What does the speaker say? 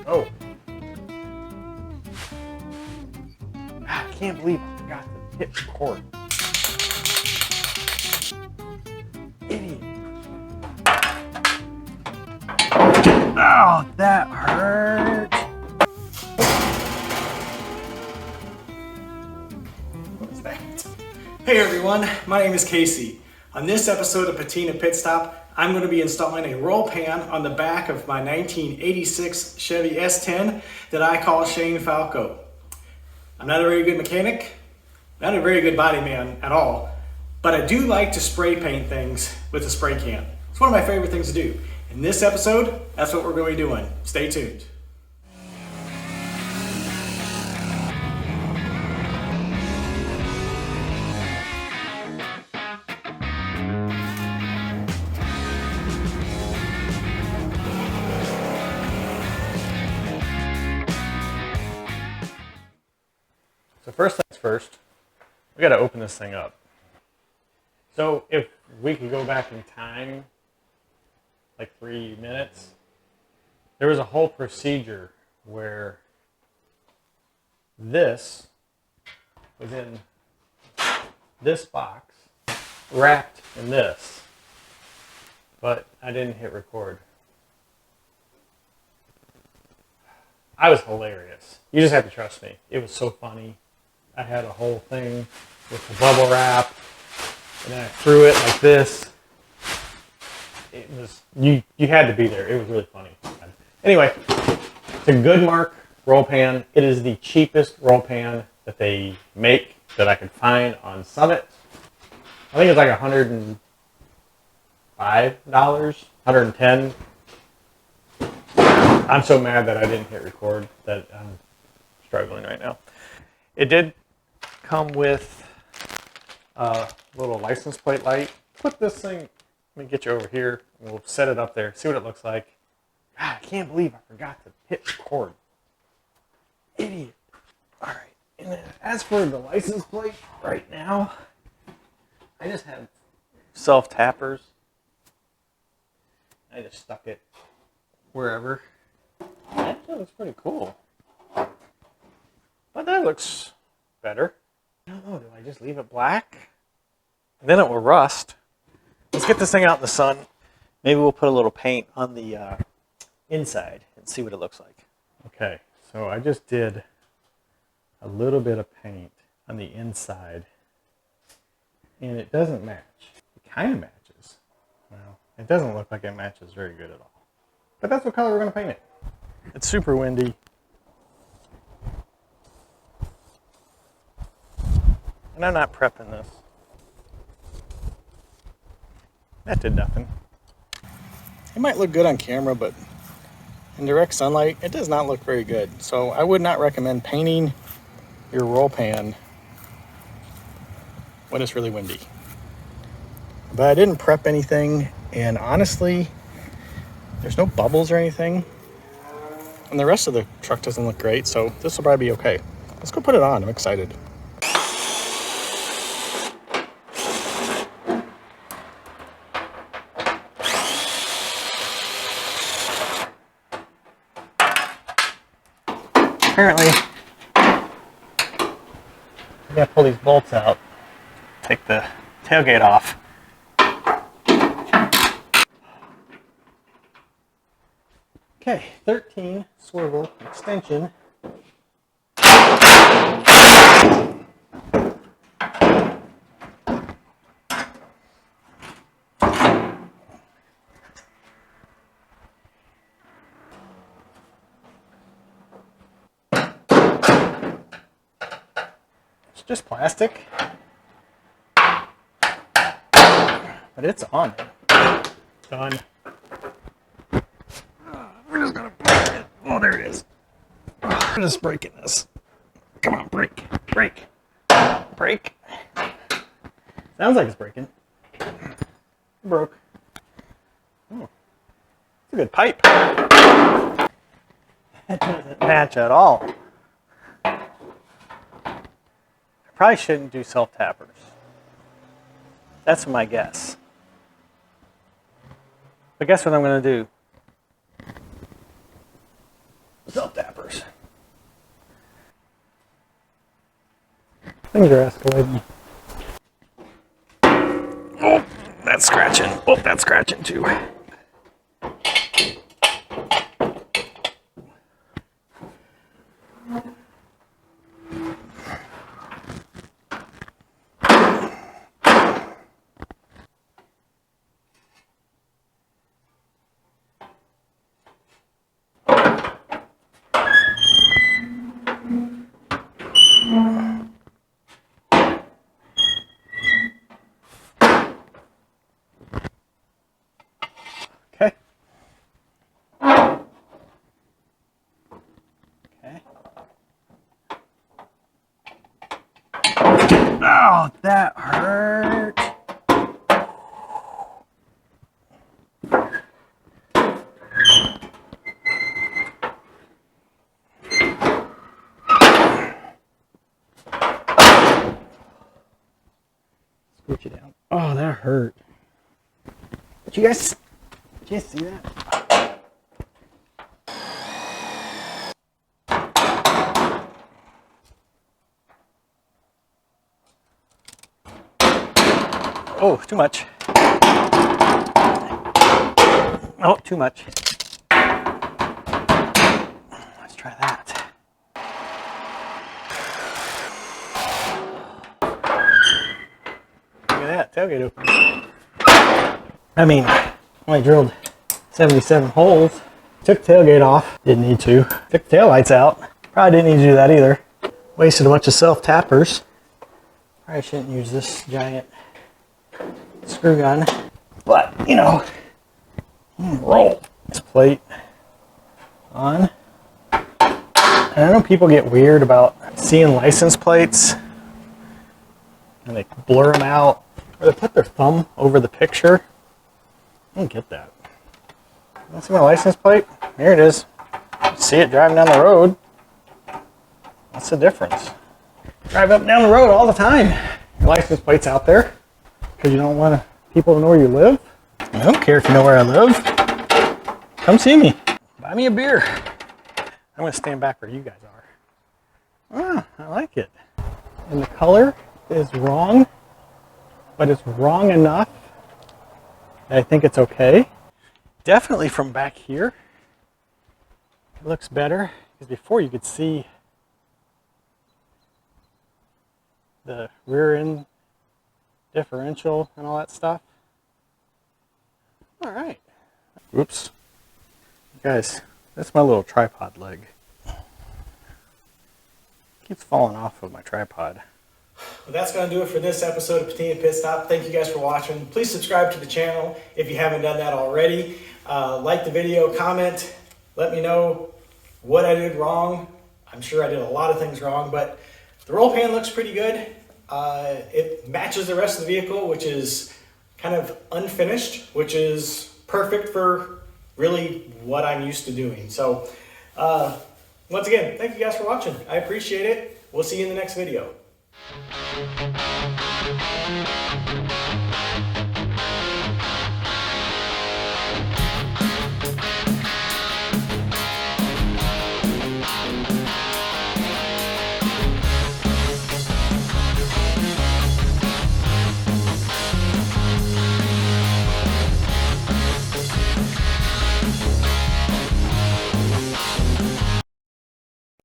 Oh. I can't believe I forgot to hit record. Idiot. Oh, that hurt. What is that? Hey everyone, my name is Casey. On this episode of Patina Pit Stop, I'm going to be installing a roll pan on the back of my 1986 Chevy S-10 that I call Shane Falco. I'm not a very good mechanic, not a very good body man at all, but I do like to spray paint things with a spray can. It's one of my favorite things to do. In this episode, that's what we're going to be doing. Stay tuned. So first things first, we got to open this thing up. So if we could go back in time, like 3 minutes, there was a whole procedure where this was in this box, wrapped in this, but I didn't hit record. I was hilarious. You just have to trust me. It was so funny. I had a whole thing with the bubble wrap, and then I threw it like this. It was, you had to be there. It was really funny. Anyway, it's a good mark roll pan. It is the cheapest roll pan that they make that I could find on Summit. I think it's like $105, $110. I'm so mad that I didn't hit record that I'm struggling right now. It did come with a little license plate light. Put this thing, let me get you over here, and we'll set it up there, see what it looks like. God, I can't believe I forgot to hit record. Idiot. All right, and then as for the license plate right now, I just have self-tappers. I just stuck it wherever. That looks pretty cool. But that looks better. I don't know, do I just leave it black? And then it will rust. Let's get this thing out in the sun. Maybe we'll put a little paint on the inside and see what it looks like. Okay, so I just did a little bit of paint on the inside. And it doesn't match. It kind of matches. Well, it doesn't look like it matches very good at all. But that's what color we're going to paint it. It's super windy. And I'm not prepping this. That did nothing. It might look good on camera, but in direct sunlight, it does not look very good. So I would not recommend painting your roll pan when it's really windy. But I didn't prep anything, and honestly, there's no bubbles or anything. And the rest of the truck doesn't look great, so this will probably be okay. Let's go put it on. I'm excited. Apparently, I gotta pull these bolts out, take the tailgate off. Okay, 13 swivel extension. It's just plastic, but it's on. Done. We're just gonna break it. Oh, there it is. We're just breaking this. Come on, break, break, break. Sounds like it's breaking. It broke. Oh, it's a good pipe. That doesn't match at all. I probably shouldn't do self-tappers. That's my guess. But guess what I'm going to do? self-tappers. Things are escalating. Oh, that's scratching. Oh, that's scratching too. Okay. Okay. Oh, that hurt. Scooch it down. Oh, that hurt. Did you guys see that? Oh, too much. Oh, too much. Let's try that. Look at that, tailgate open. I mean, only drilled 77 holes. Took the tailgate off, didn't need to. Took the taillights out, probably didn't need to do that either. Wasted a bunch of self-tappers. Probably shouldn't use this giant screw gun, but you know, roll this plate on. And I know people get weird about seeing license plates and they blur them out or they put their thumb over the picture. I don't get that. You want to see my license plate? Here it is. See it driving down the road. What's the difference? Drive up and down the road all the time. Your license plate's out there because you don't want people to know where you live. I don't care if you know where I live. Come see me. Buy me a beer. I'm going to stand back where you guys are. Ah, I like it. And the color is wrong, but it's wrong enough that I think it's okay. Definitely from back here, it looks better because before you could see the rear end differential and all that stuff. All right. Oops. Guys, that's my little tripod leg. Keeps falling off of my tripod. Well, that's going to do it for this episode of Patina Pit Stop. Thank you guys for watching. Please subscribe to the channel if you haven't done that already. Like the video, comment, let me know what I did wrong. I'm sure I did a lot of things wrong, but the roll pan looks pretty good. It matches the rest of the vehicle, which is kind of unfinished, which is perfect for really what I'm used to doing. So once again, thank you guys for watching. I appreciate it. We'll see you in the next video.